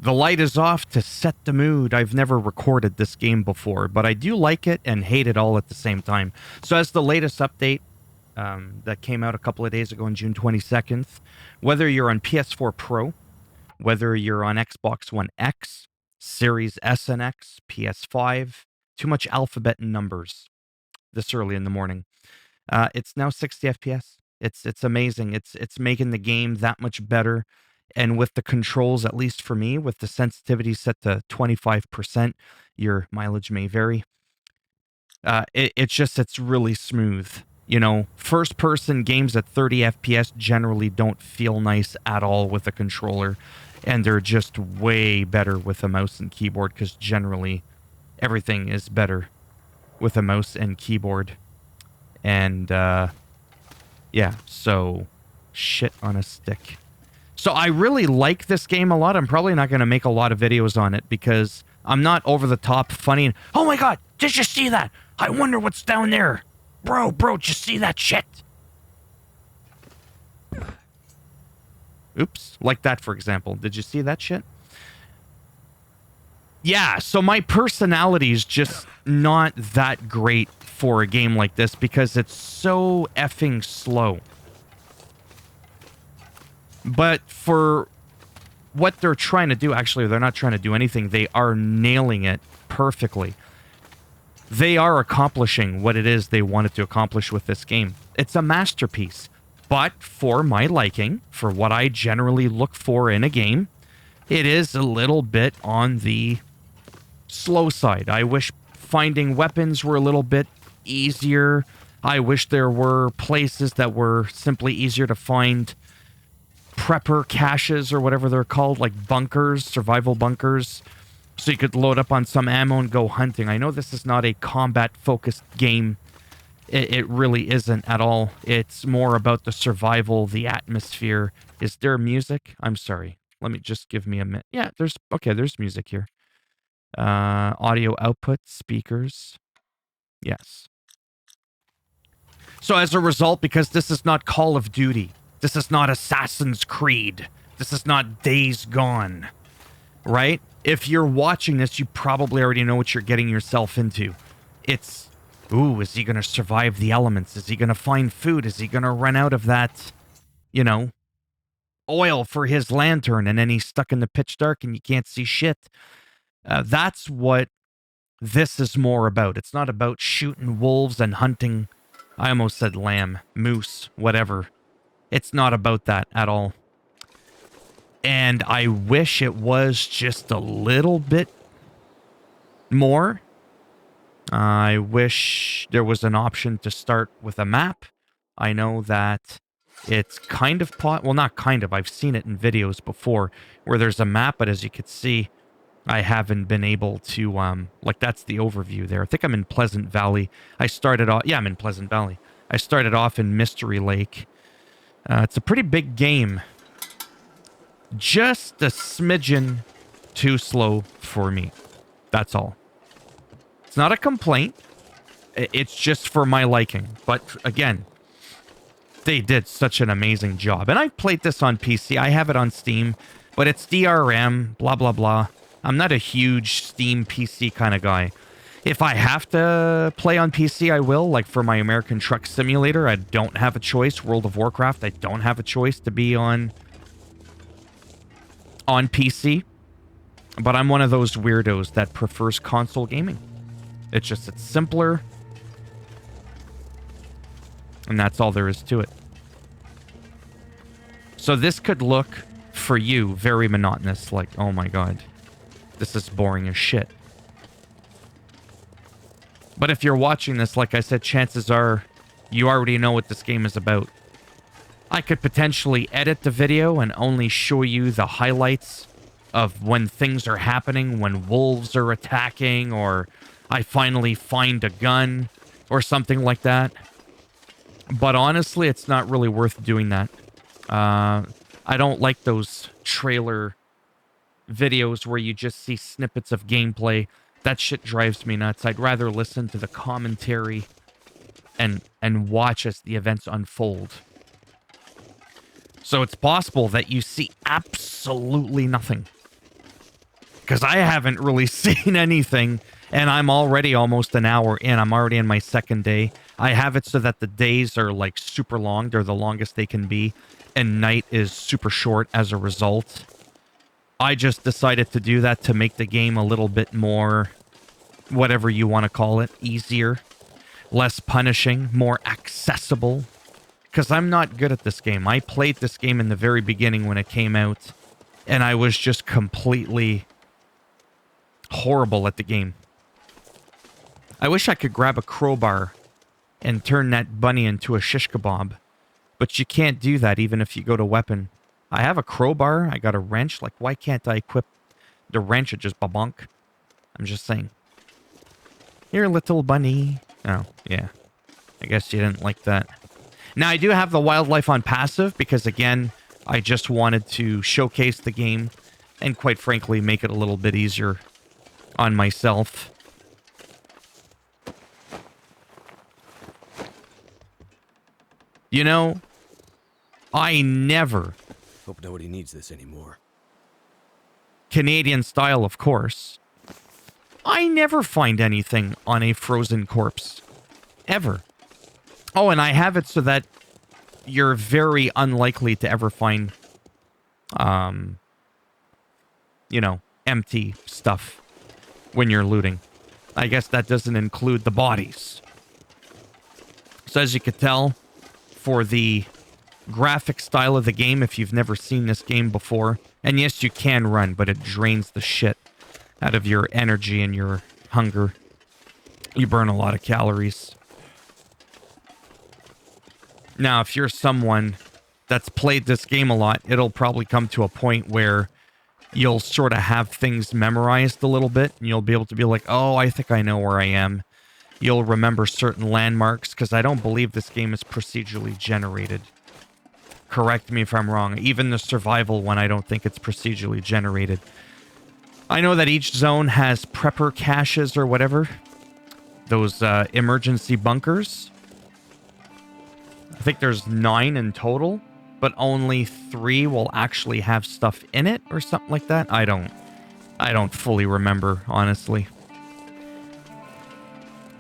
The light is off to set the mood. I've never recorded this game before, but I do like it and hate it all at the same time. So as the latest update that came out a couple of days ago on June 22nd, whether you're on PS4 Pro, whether you're on Xbox One X, Series S and X, PS5, too much alphabet and numbers this early in the morning. It's now 60 FPS. It's amazing. It's making the game that much better. And with the controls, at least for me, with the sensitivity set to 25%, your mileage may vary. It's really smooth. You know, first person games at 30 FPS generally don't feel nice at all with a controller. And they're just way better with a mouse and keyboard because generally everything is better with a mouse and keyboard. And, yeah, so shit on a stick. So I really like this game a lot. I'm probably not going to make a lot of videos on it because I'm not over the top funny. And, oh my god, did you see that? I wonder what's down there. Bro, did you see that shit? Oops, like that, for example. Did you see that shit? Yeah, so my personality is just not that great for a game like this because it's so effing slow. But for what they're trying to do, actually, they're not trying to do anything. They are nailing it perfectly. They are accomplishing what it is they wanted to accomplish with this game. It's a masterpiece. But for my liking, for what I generally look for in a game, it is a little bit on the slow side. I wish finding weapons were a little bit easier. I wish there were places that were simply easier to find. Prepper caches or whatever they're called, like bunkers, survival bunkers, so you could load up on some ammo and go hunting. I know this is not a combat-focused game. It really isn't at all. It's more about the survival, the atmosphere. Is there music? I'm sorry. Let me just give me a minute. Yeah, there's music here. Audio output, speakers. Yes. So as a result, because this is not Call of Duty, this is not Assassin's Creed, this is not Days Gone, right? If you're watching this, you probably already know what you're getting yourself into. It's, ooh, is he going to survive the elements? Is he going to find food? Is he going to run out of that, you know, oil for his lantern, and then he's stuck in the pitch dark and you can't see shit? That's what this is more about. It's not about shooting wolves and hunting, I almost said lamb, moose, whatever. It's not about that at all. And I wish it was just a little bit more. I wish there was an option to start with a map. I know that it's kind of well, not kind of. I've seen it in videos before where there's a map, but as you can see, I haven't been able to, like, that's the overview there. I think I'm in Pleasant Valley. I started off, yeah, I'm in Pleasant Valley. I started off in Mystery Lake. It's a pretty big game. Just a smidgen too slow for me. That's all. It's not a complaint. It's just for my liking. But again, they did such an amazing job. And I played this on PC. I have it on Steam, but it's DRM, blah, blah, blah. I'm not a huge Steam PC kind of guy. If I have to play on PC, I will. Like for my American Truck Simulator, I don't have a choice. World of Warcraft, I don't have a choice to be on PC. But I'm one of those weirdos that prefers console gaming. It's simpler. And that's all there is to it. So this could look, for you, very monotonous. Like, oh my god, this is boring as shit. But if you're watching this, like I said, chances are you already know what this game is about. I could potentially edit the video and only show you the highlights of when things are happening, when wolves are attacking, or I finally find a gun, or something like that. But honestly, it's not really worth doing that. I don't like those trailer videos where you just see snippets of gameplay. That shit drives me nuts. I'd rather listen to the commentary and watch as the events unfold. So it's possible that you see absolutely nothing. because I haven't really seen anything, and I'm already almost an hour in. I'm already in my second day. I have it so that the days are like super long. They're the longest they can be, and night is super short as a result. I just decided to do that to make the game a little bit more, whatever you want to call it, easier, less punishing, more accessible. Because I'm not good at this game. I played this game in the very beginning when it came out, and I was just completely horrible at the game. I wish I could grab a crowbar and turn that bunny into a shish kebab, but you can't do that even if you go to weapon. I have a crowbar, I got a wrench, like why can't I equip the wrench? It just babonk. I'm just saying. Here, little bunny. Oh, yeah. I guess you didn't like that. Now, I do have the wildlife on passive because, again, I just wanted to showcase the game and, quite frankly, make it a little bit easier on myself. You know, I never... Hope nobody needs this anymore. Canadian style, of course. I never find anything on a frozen corpse. Ever. Oh, and I have it so that you're very unlikely to ever find, you know, empty stuff when you're looting. I guess that doesn't include the bodies. So as you could tell, for the graphic style of the game, if you've never seen this game before, and yes, you can run, but it drains the shit out of your energy and your hunger. You burn a lot of calories. Now, if you're someone that's played this game a lot, it'll probably come to a point where you'll sort of have things memorized a little bit, and you'll be able to be like, oh, I think I know where I am. You'll remember certain landmarks, because I don't believe this game is procedurally generated. Correct me if I'm wrong. Even the survival one, I don't think it's procedurally generated. I know that each zone has prepper caches or whatever. Those emergency bunkers. I think there's 9 in total, but only 3 will actually have stuff in it or something like that. I don't fully remember, honestly.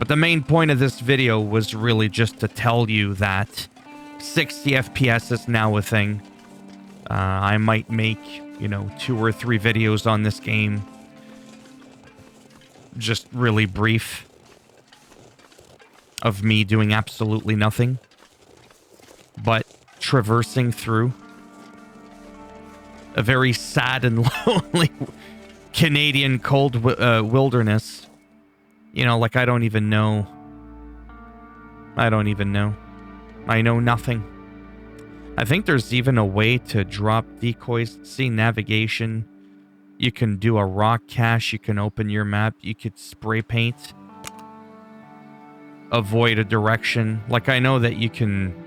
But the main point of this video was really just to tell you that 60 FPS is now a thing. I might make, you know, 2 or 3 videos on this game. Just really brief. Of me doing absolutely nothing. But traversing through a very sad and lonely Canadian cold wilderness. You know, like I don't even know. I don't even know. I know nothing. I think there's even a way to drop decoys. See navigation. You can do a rock cache. You can open your map. You could spray paint. Avoid a direction. Like I know that you can...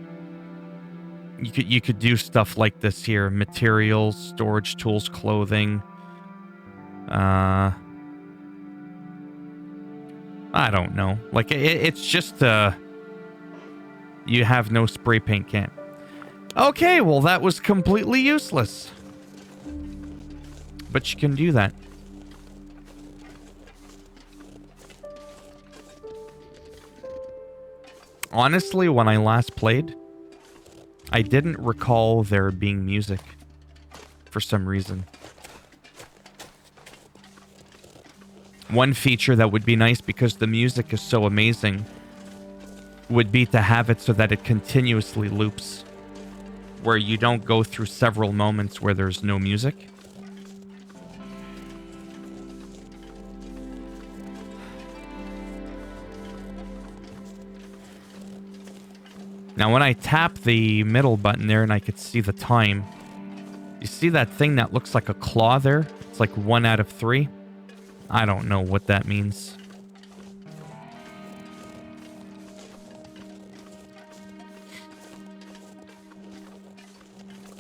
You could do stuff like this here. Materials, storage tools, clothing. I don't know. Like, it's just, you have no spray paint can. Okay, well, that was completely useless. But you can do that. Honestly, when I last played, I didn't recall there being music for some reason. One feature that would be nice because the music is so amazing would be to have it so that it continuously loops, where you don't go through several moments where there's no music. Now, when I tap the middle button there and I could see the time, you see that thing that looks like a claw there? It's like 1 out of 3. I don't know what that means.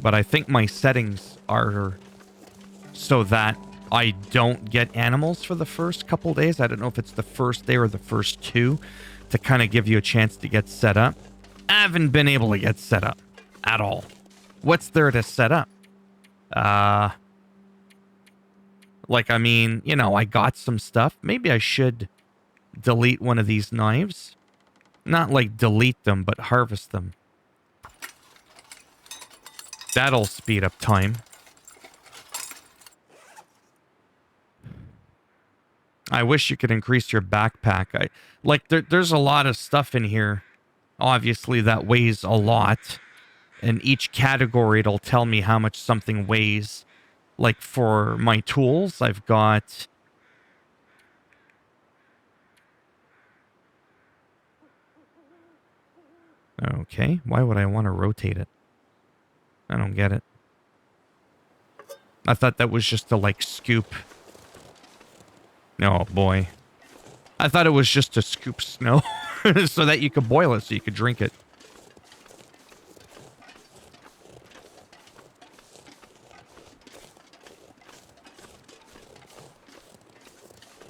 But I think my settings are so that I don't get animals for the first couple days. I don't know if it's the first day or the first 2 to kind of give you a chance to get set up. I haven't been able to get set up at all. What's there to set up? Like, I mean, you know, I got some stuff. Maybe I should delete one of these knives. Not like delete them, but harvest them. That'll speed up time. I wish you could increase your backpack. There's a lot of stuff in here, obviously, that weighs a lot. And each category, it'll tell me how much something weighs. Like for my tools, I've got... Okay, why would I want to rotate it? I don't get it. I thought that was just to, like, scoop. Oh, boy. I thought it was just to scoop snow so that you could boil it, so you could drink it.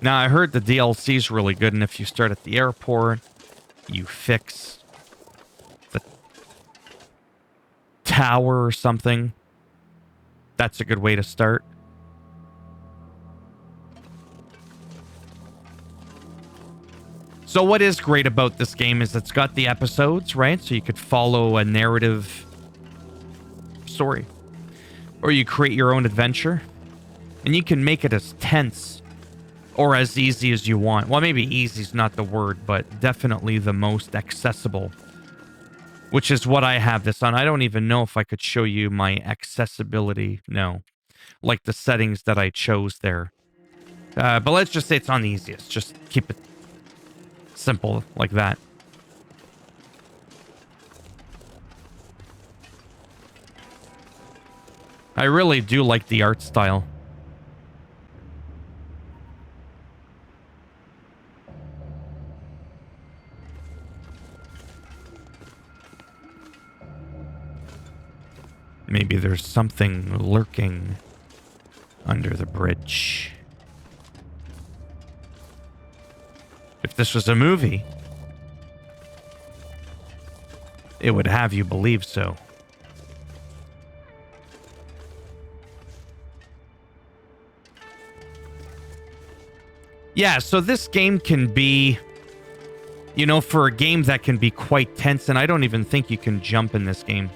Now, I heard the DLC's really good, and if you start at the airport, you fix the tower or something. That's a good way to start. So what is great about this game is it's got the episodes, right? So you could follow a narrative story. Or you create your own adventure. And you can make it as tense or as easy as you want. Well, maybe easy is not the word, but definitely the most accessible. Which is what I have this on. I don't even know if I could show you my accessibility. No. Like the settings that I chose there. But let's just say it's on the easiest. Just keep it simple like that. I really do like the art style. Maybe there's something lurking under the bridge. If this was a movie, it would have you believe so. Yeah, so this game can be, you know, for a game that can be quite tense, and I don't even think you can jump in this game,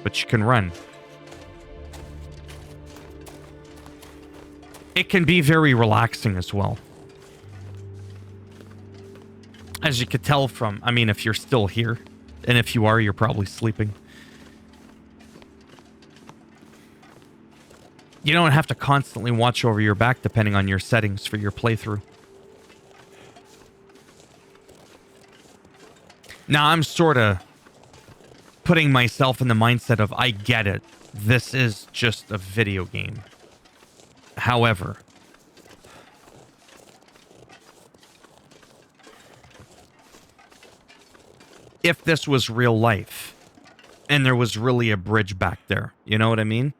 but you can run. It can be very relaxing as well. As you could tell from, I mean, if you're still here, and if you are, you're probably sleeping. You don't have to constantly watch over your back depending on your settings for your playthrough. Now, I'm sort of putting myself in the mindset of, I get it. This is just a video game. However, if this was real life and there was really a bridge back there, you know what I mean?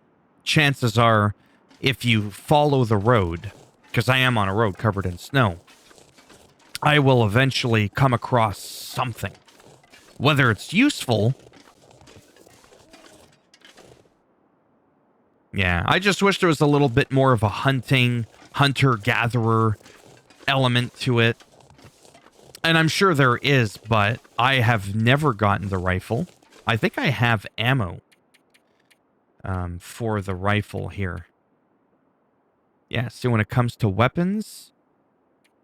Chances are, if you follow the road, because I am on a road covered in snow, I will eventually come across something. Whether it's useful... Yeah, I just wish there was a little bit more of a hunter-gatherer element to it. And I'm sure there is, but I have never gotten the rifle. I think I have ammo for the rifle here. Yeah, see, when it comes to weapons...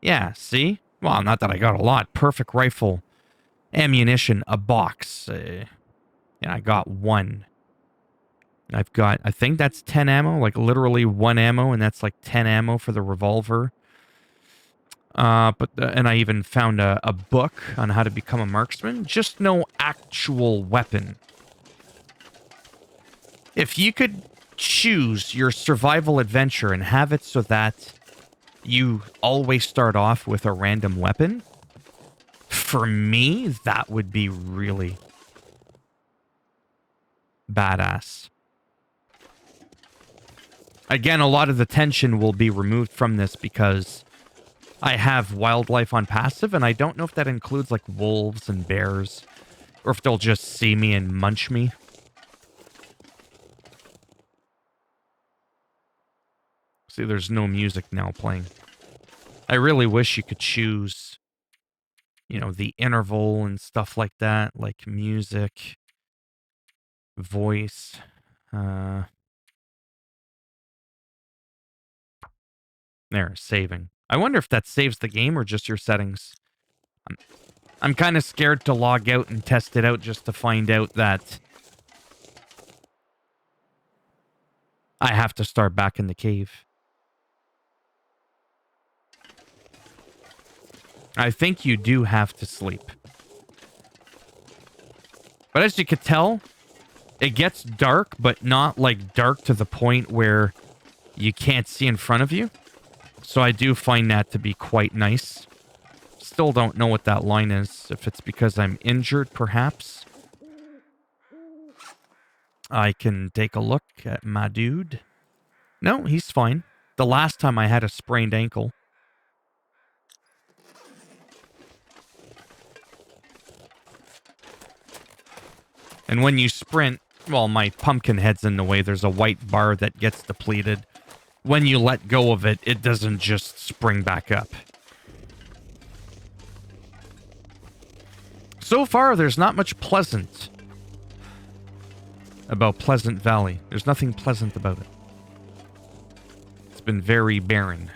Yeah, see? Well, not that I got a lot. Perfect rifle. Ammunition, a box. Yeah, I got one. I've got, I think that's 10 ammo, like literally 1 ammo, and that's like 10 ammo for the revolver. And I even found a book on how to become a marksman. Just no actual weapon. If you could choose your survival adventure and have it so that you always start off with a random weapon, for me, that would be really badass. Again, a lot of the tension will be removed from this because I have wildlife on passive, and I don't know if that includes, like, wolves and bears, or if they'll just see me and munch me. See, there's no music now playing. I really wish you could choose, you know, the interval and stuff like that, like music, voice. There, saving. I wonder if that saves the game or just your settings. I'm kind of scared to log out and test it out just to find out that I have to start back in the cave. I think you do have to sleep. But as you could tell, it gets dark, but not like dark to the point where you can't see in front of you. So I do find that to be quite nice. Still don't know what that line is. If it's because I'm injured, perhaps. I can take a look at my dude. No, he's fine. The last time I had a sprained ankle. And when you sprint, well, my pumpkin head's in the way. There's a white bar that gets depleted. When you let go of it, it doesn't just spring back up. So far, there's not much pleasant about Pleasant Valley. There's nothing pleasant about it. It's been very barren.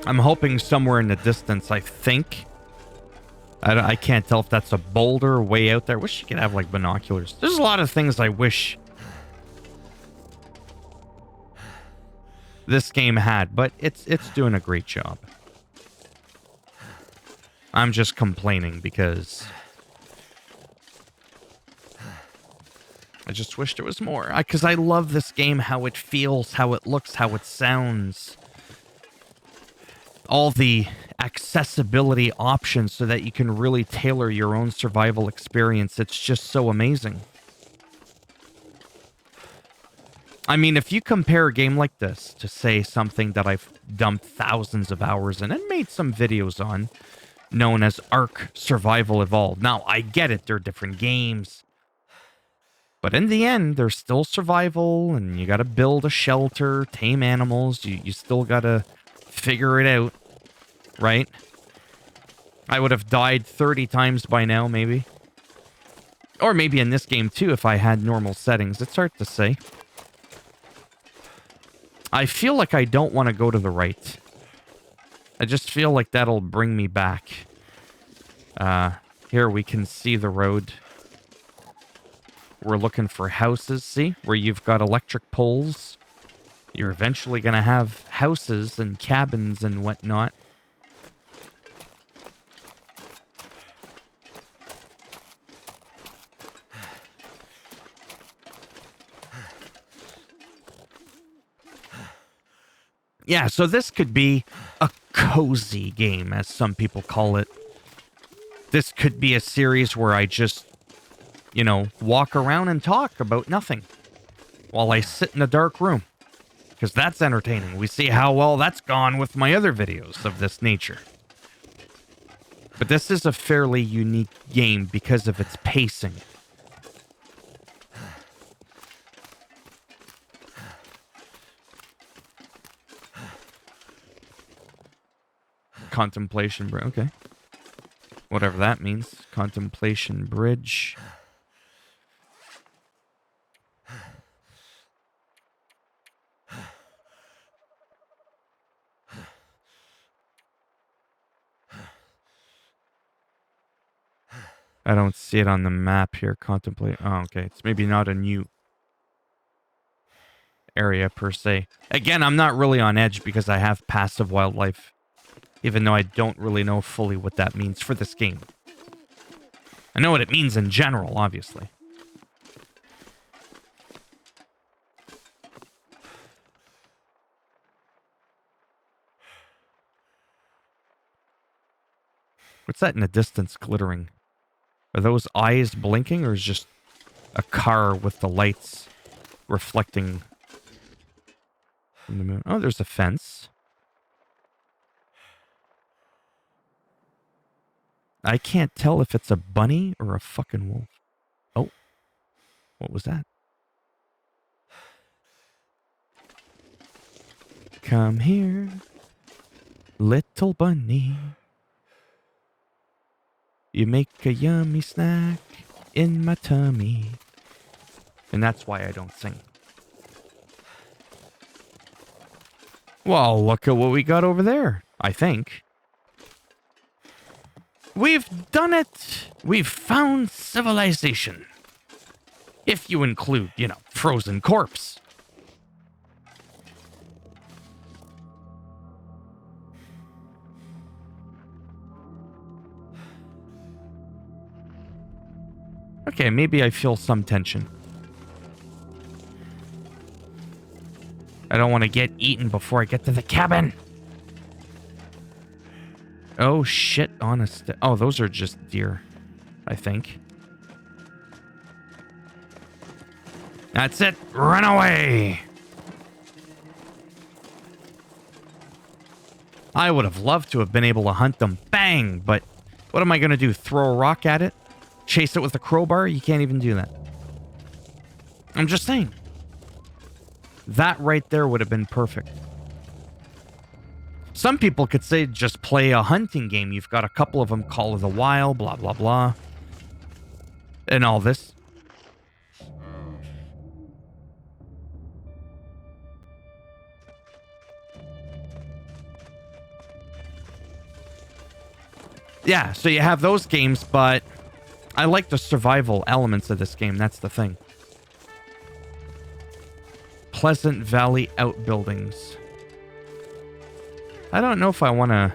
I'm hoping somewhere in the distance, I think. I can't tell if that's a boulder way out there. Wish you could have, like, binoculars. There's a lot of things I wish this game had, but it's doing a great job. I'm just complaining because I just wish there was more. Because I love this game, how it feels, how it looks, how it sounds. All the accessibility options so that you can really tailor your own survival experience. It's just so amazing. I mean, if you compare a game like this to, say, something that I've dumped thousands of hours in and made some videos on, known as Ark Survival Evolved. Now, I get it, they're different games. But in the end, there's still survival, and you gotta build a shelter, tame animals, you still gotta figure it out, right? I would have died 30 times by now, maybe. Or maybe in this game, too, if I had normal settings. It's hard to say. I feel like I don't want to go to the right. I just feel like that'll bring me back. Here we can see the road. We're looking for houses, see? Where you've got electric poles. You're eventually going to have houses and cabins and whatnot. Yeah, so this could be a cozy game, as some people call it. This could be a series where I just, you know, walk around and talk about nothing while I sit in a dark room. Because that's entertaining. We see how well that's gone with my other videos of this nature. But this is a fairly unique game because of its pacing. Contemplation Bridge. Okay. Whatever that means. Contemplation Bridge. I don't see it on the map here. Contemplate. Oh, okay. It's maybe not a new area per se. Again, I'm not really on edge because I have passive wildlife. Even though I don't really know fully what that means for this game. I know what it means in general, obviously. What's that in the distance glittering? Are those eyes blinking, or is just a car with the lights reflecting from the moon? Oh, there's a fence. I can't tell if it's a bunny or a fucking wolf. Oh, what was that? Come here, little bunny. You make a yummy snack in my tummy. And that's why I don't sing. Well, look at what we got over there, I think. We've done it! We've found civilization. If you include, you know, frozen corpse. Okay, maybe I feel some tension. I don't want to get eaten before I get to the cabin. Oh, shit, honest. Oh, those are just deer, I think. That's it. Run away. I would have loved to have been able to hunt them. Bang! But what am I going to do? Throw a rock at it? Chase it with a crowbar? You can't even do that. I'm just saying. That right there would have been perfect. Some people could say just play a hunting game. You've got a couple of them, Call of the Wild, blah, blah, blah. And all this. Yeah, so you have those games, but I like the survival elements of this game. That's the thing. Pleasant Valley Outbuildings. I don't know if I want to...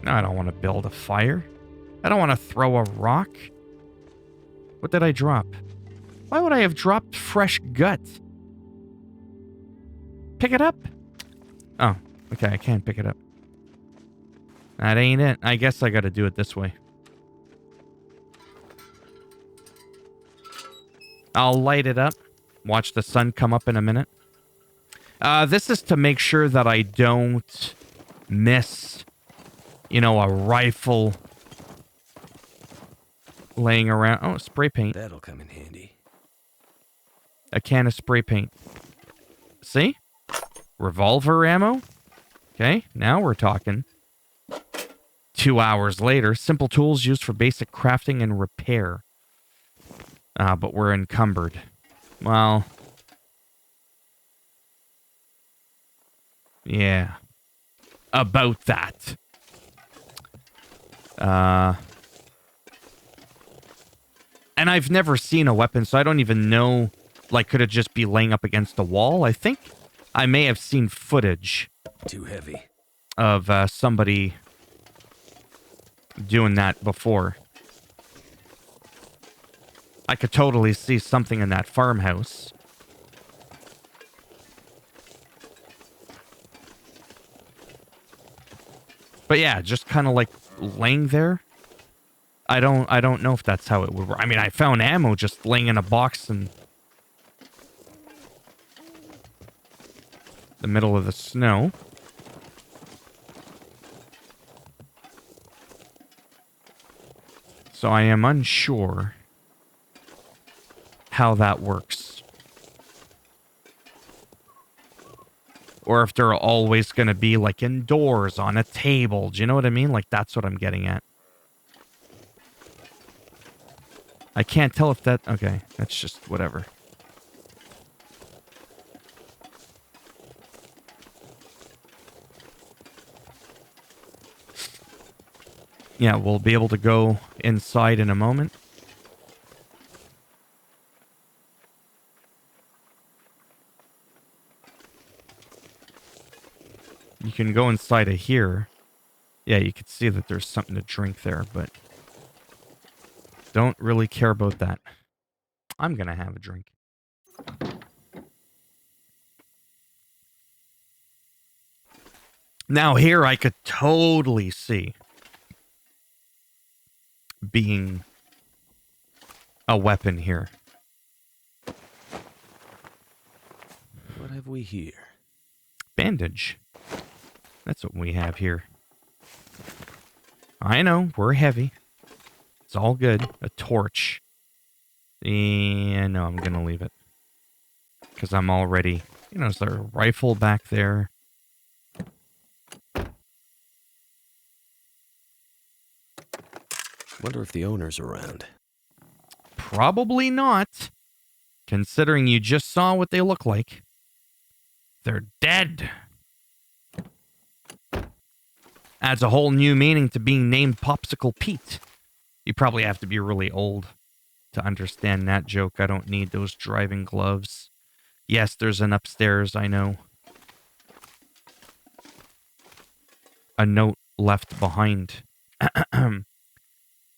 No, I don't want to build a fire. I don't want to throw a rock. What did I drop? Why would I have dropped fresh gut? Pick it up? Oh, okay, I can't pick it up. That ain't it. I guess I gotta do it this way. I'll light it up. Watch the sun come up in a minute. This is to make sure that I don't miss, you know, a rifle laying around. Oh, spray paint. That'll come in handy. A can of spray paint. See? Revolver ammo. Okay, now we're talking. 2 hours later, simple tools used for basic crafting and repair. But we're encumbered. Well... yeah. About that. And I've never seen a weapon, so I don't even know... like, could it just be laying up against a wall? I think I may have seen footage. Too heavy. Of somebody doing that before. I could totally see something in that farmhouse. But yeah, just kind of like laying there. I don't know if that's how it would work. I mean, I found ammo just laying in a box in the middle of the snow. So I am unsure how that works. Or if they're always going to be like indoors on a table. Do you know what I mean? Like that's what I'm getting at. I can't tell if that... okay, that's just whatever. Yeah, we'll be able to go inside in a moment. You can go inside of here. Yeah, you can see that there's something to drink there, but don't really care about that. I'm gonna have a drink. Now here I could totally see being a weapon here. What have we here? Bandage. That's what we have here. I know, we're heavy. It's all good. A torch. And no, I'm gonna leave it. Because I'm already... You know, is there a rifle back there? Wonder if the owner's around. Probably not. Considering you just saw what they look like. They're dead. Adds a whole new meaning to being named Popsicle Pete. You probably have to be really old to understand that joke. I don't need those driving gloves. Yes, there's an upstairs, I know. A note left behind.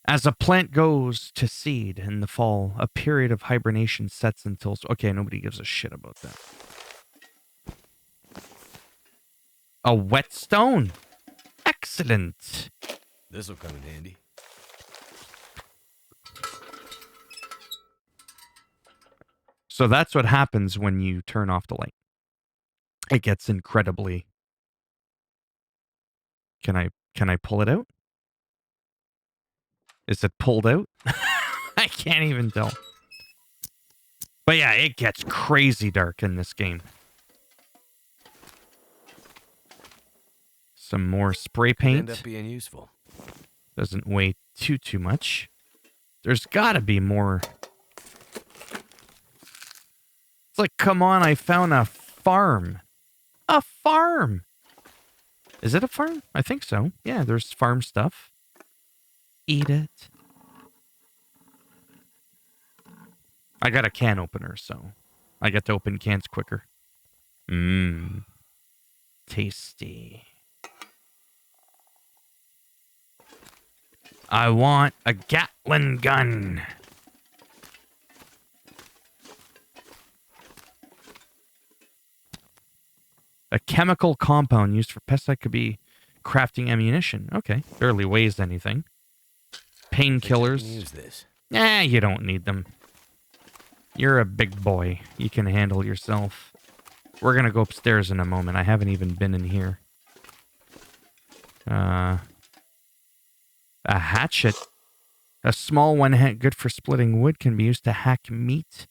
As a plant goes to seed in the fall, a period of hibernation sets until... Okay, nobody gives a shit about that. A whetstone. Excellent. This'll come in handy. So that's what happens when you turn off the light. It gets incredibly... Can I pull it out? Is it pulled out? I can't even tell. But yeah, it gets crazy dark in this game. Some more spray paint. End up being useful. Doesn't weigh too much. There's gotta be more. It's like, come on, I found a farm. A farm! Is it a farm? I think so. Yeah, there's farm stuff. Eat it. I got a can opener, so I get to open cans quicker. Mmm. Tasty. I want a Gatling gun. A chemical compound used for pesticide could be crafting ammunition. Okay, barely weighs anything. Painkillers. Use this. Nah, you don't need them. You're a big boy. You can handle yourself. We're gonna go upstairs in a moment. I haven't even been in here. A hatchet. A small one, good for splitting wood, can be used to hack meat.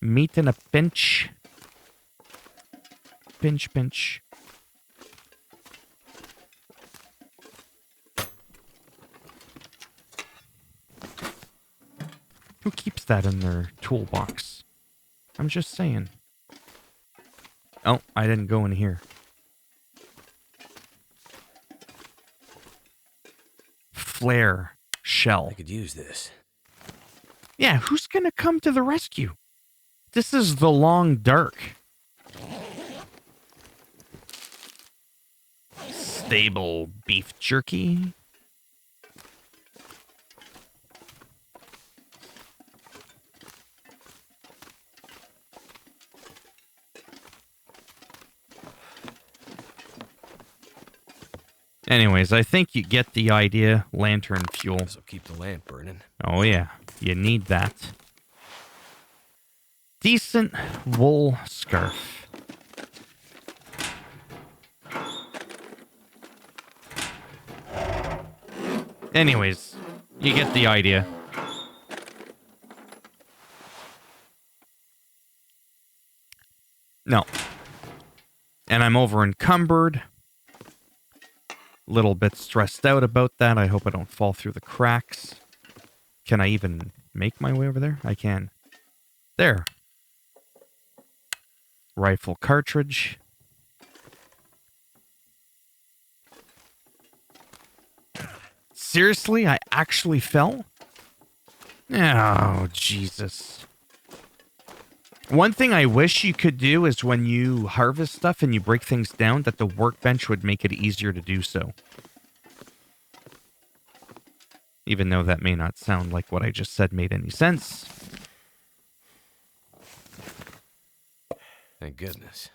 Meat in a pinch. Pinch. Who keeps that in their toolbox? I'm just saying. Oh, I didn't go in here. Flare shell. I could use this. Yeah, who's gonna come to the rescue? This is the long dark. Stable beef jerky. Anyways, I think you get the idea. Lantern fuel. This'll keep the lamp burning. Oh yeah, you need that. Decent wool scarf. Anyways, you get the idea. No. And I'm over encumbered. Little bit stressed out about that. I hope I don't fall through the cracks. Can I even make my way over there? I can. There. Rifle cartridge. Seriously? I actually fell? Oh, Jesus. One thing I wish you could do is when you harvest stuff and you break things down, that the workbench would make it easier to do so. Even though that may not sound like what I just said made any sense. Thank goodness.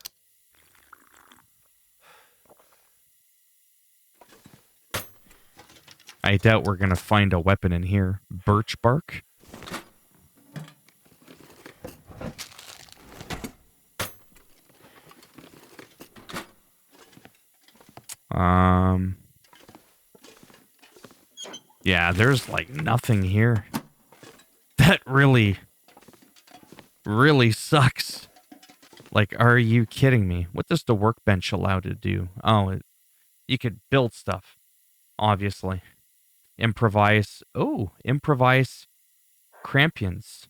I doubt we're gonna find a weapon in here. Birch bark? Yeah, there's like nothing here. That really sucks. Like, are you kidding me? What does the workbench allow to do? Oh, you could build stuff, obviously. Improvise. Oh, improvise crampions.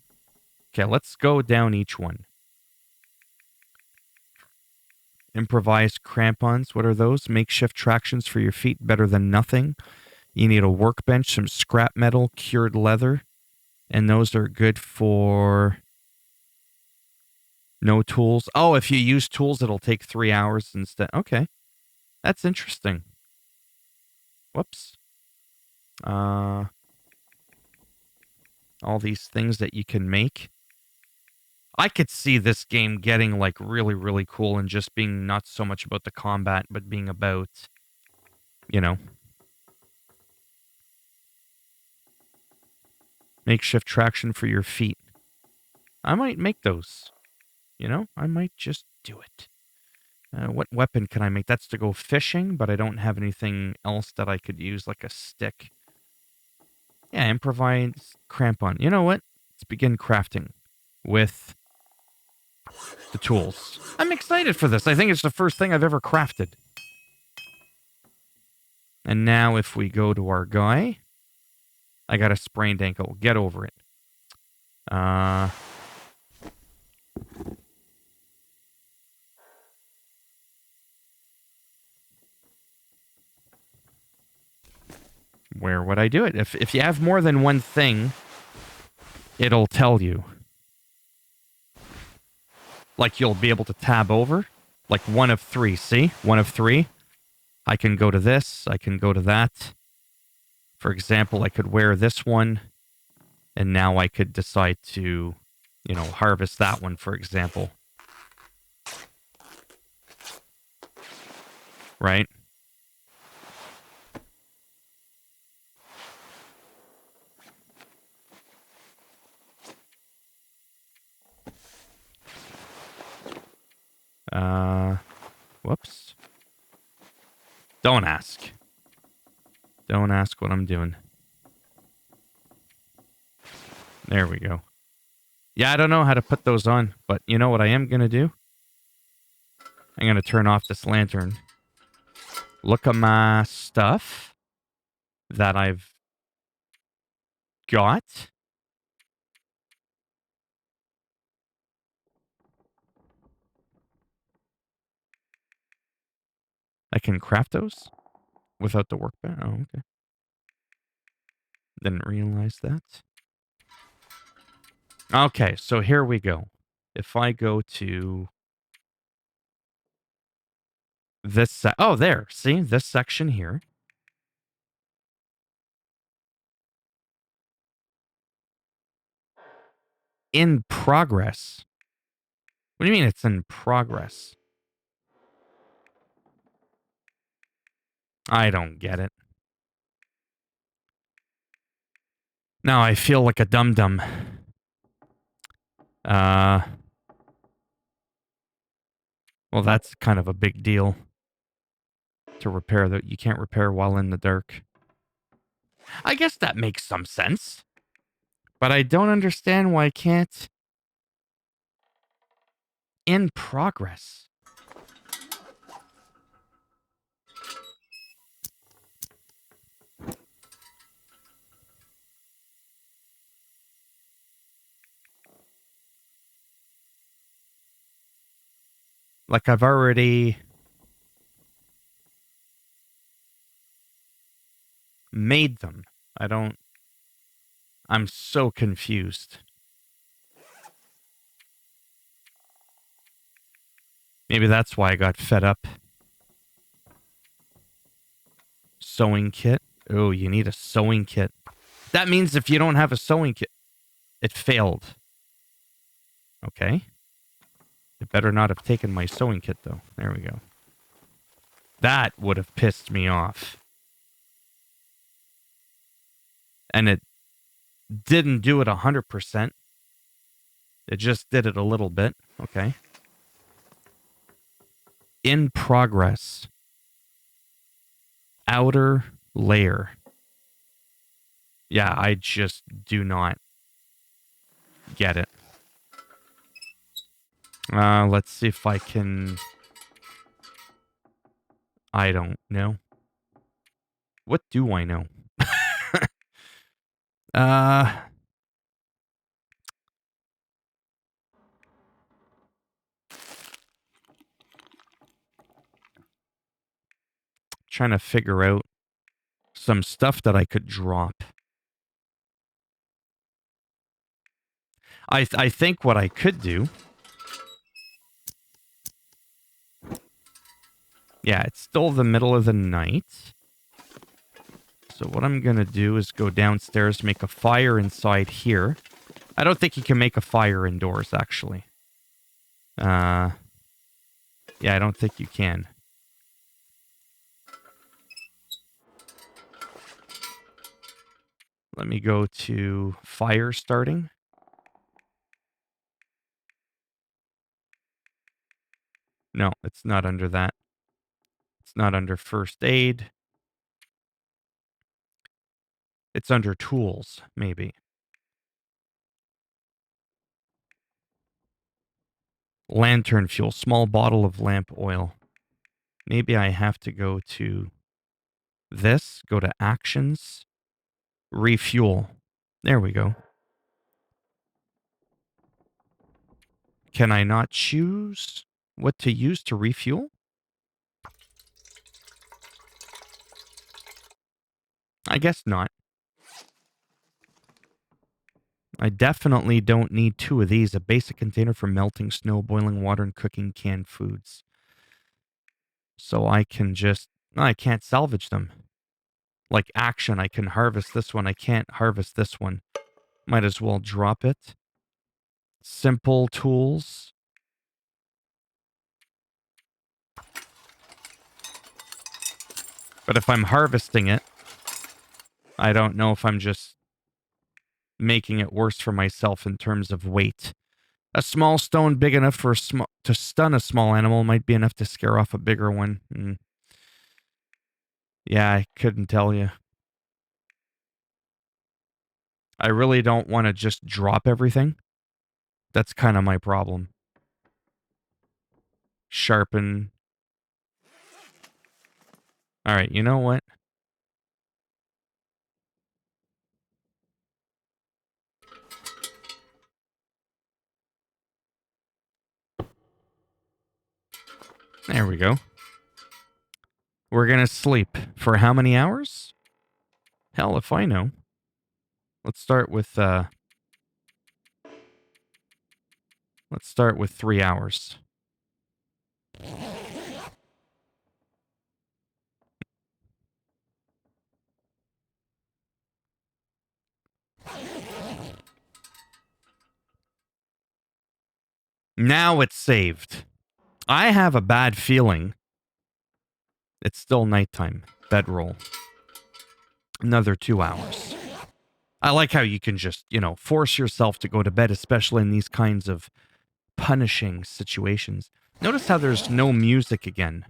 Okay, let's go down each one. Improvise crampons. What are those? Makeshift tractions for your feet, better than nothing. You need a workbench, some scrap metal, cured leather. And those are good for no tools. Oh, if you use tools, it'll take 3 hours instead. Okay. That's interesting. Whoops. All these things that you can make. I could see this game getting like really, really cool and just being not so much about the combat, but being about, you know, makeshift traction for your feet. I might make those. You know, I might just do it. What weapon can I make? That's to go fishing, but I don't have anything else that I could use, like a stick. Yeah, improvise crampon. You know what? Let's begin crafting with the tools. I'm excited for this. I think it's the first thing I've ever crafted. And now if we go to our guy, I got a sprained ankle. Get over it. Where would I do it? If you have more than one thing, it'll tell you. Like you'll be able to tab over. Like 1 of 3, see? 1 of 3. I can go to this. I can go to that. For example, I could wear this one. And now I could decide to, you know, harvest that one, for example. Right? Whoops. Don't ask. Don't ask what I'm doing. There we go. Yeah, I don't know how to put those on, but you know what I am going to do? I'm going to turn off this lantern. Look at my stuff that I've got. I can craft those without the workbench. Oh, okay. Didn't realize that. Okay, so here we go. If I go to this oh, there. See? This section here. In progress. What do you mean it's in progress? I don't get it. Now I feel like a dum-dum. Well, that's kind of a big deal to repair that you can't repair while in the dark. I guess that makes some sense. But I don't understand why I can't. In progress. Like I've already made them. I'm so confused. Maybe that's why I got fed up. Sewing kit. Oh, you need a sewing kit. That means if you don't have a sewing kit, it failed. Okay. It better not have taken my sewing kit, though. There we go. That would have pissed me off. And it didn't do it 100%. It just did it a little bit. Okay. In progress. Outer layer. Yeah, I just do not get it. Let's see if I can... I don't know. What do I know? uh... Trying to figure out some stuff that I could drop. I think what I could do... Yeah, it's still the middle of the night. So what I'm going to do is go downstairs, make a fire inside here. I don't think you can make a fire indoors, actually. Yeah, I don't think you can. Let me go to fire starting. No, it's not under that. It's not under first aid. It's under tools, maybe. Lantern fuel, small bottle of lamp oil. Maybe I have to go to this, go to actions, refuel. There we go. Can I not choose what to use to refuel? I guess not. I definitely don't need 2 of these. A basic container for melting snow, boiling water, and cooking canned foods. So I can just... No, I can't salvage them. Like action, I can harvest this one. I can't harvest this one. Might as well drop it. Simple tools. But if I'm harvesting it, I don't know if I'm just making it worse for myself in terms of weight. A small stone big enough for to stun a small animal might be enough to scare off a bigger one. Yeah, I couldn't tell you. I really don't want to just drop everything. That's kind of my problem. Sharpen. All right, you know what? There we go. We're going to sleep for how many hours? Hell, if I know. Let's start with 3 hours. Now it's saved. I have a bad feeling. It's still nighttime. Bedroll. Another 2 hours. I like how you can just, force yourself to go to bed, especially in these kinds of punishing situations. Notice how there's no music again.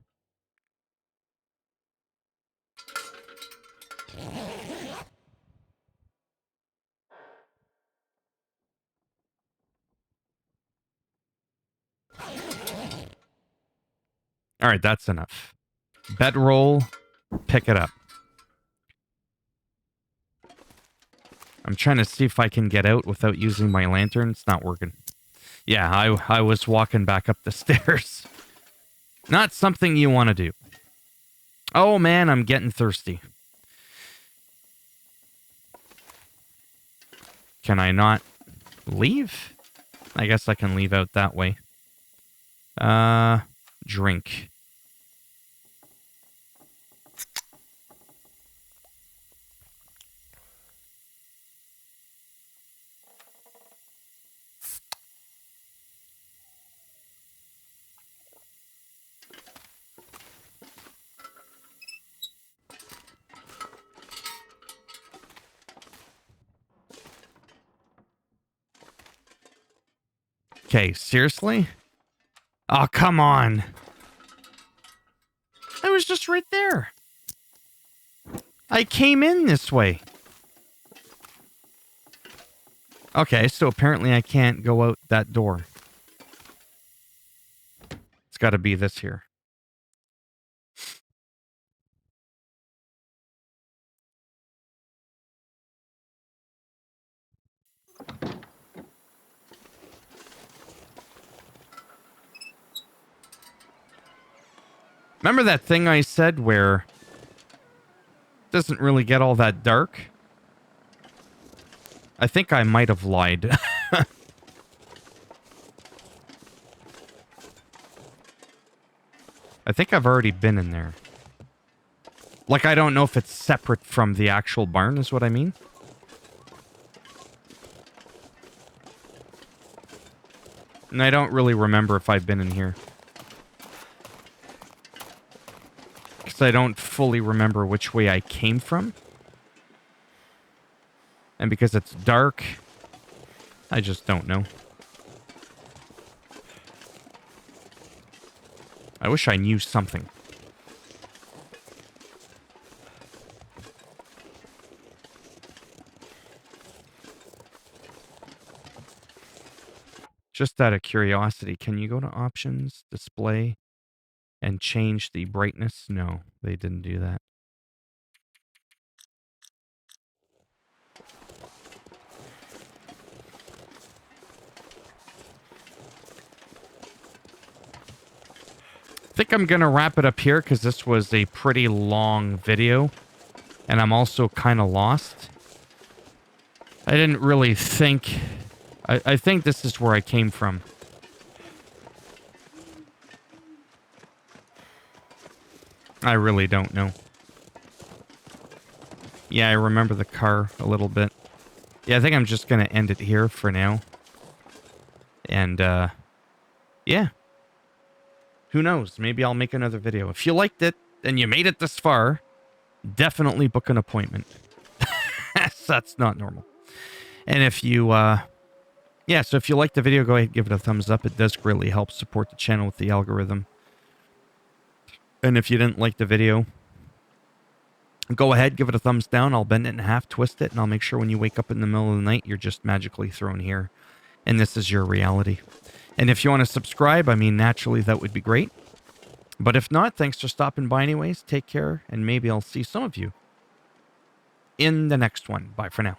All right, that's enough. Bedroll, pick it up. I'm trying to see if I can get out without using my lantern. It's not working. Yeah, I was walking back up the stairs. Not something you want to do. Oh man, I'm getting thirsty. Can I not leave? I guess I can leave out that way. Drink. Okay, seriously? Oh, come on. I was just right there. I came in this way. Okay, so apparently I can't go out that door. It's got to be this here. Remember that thing I said where it doesn't really get all that dark? I think I might have lied. I think I've already been in there. Like, I don't know if it's separate from the actual barn, is what I mean. And I don't really remember if I've been in here. Because I don't fully remember which way I came from. And because it's dark, I just don't know. I wish I knew something. Just out of curiosity, can you go to options, display, and change the brightness? No, they didn't do that. I think I'm going to wrap it up here because this was a pretty long video. And I'm also kind of lost. I didn't really think... I think this is where I came from. I really don't know. Yeah, I remember the car a little bit. Yeah, I think I'm just going to end it here for now. And, yeah. Who knows? Maybe I'll make another video. If you liked it and you made it this far, definitely book an appointment. That's not normal. And if you, yeah, so if you like the video, go ahead and give it a thumbs up. It does greatly help support the channel with the algorithm. And if you didn't like the video, go ahead, give it a thumbs down. I'll bend it in half, twist it, and I'll make sure when you wake up in the middle of the night, you're just magically thrown here. And this is your reality. And if you want to subscribe, I mean, naturally, that would be great. But if not, thanks for stopping by anyways. Take care, and maybe I'll see some of you in the next one. Bye for now.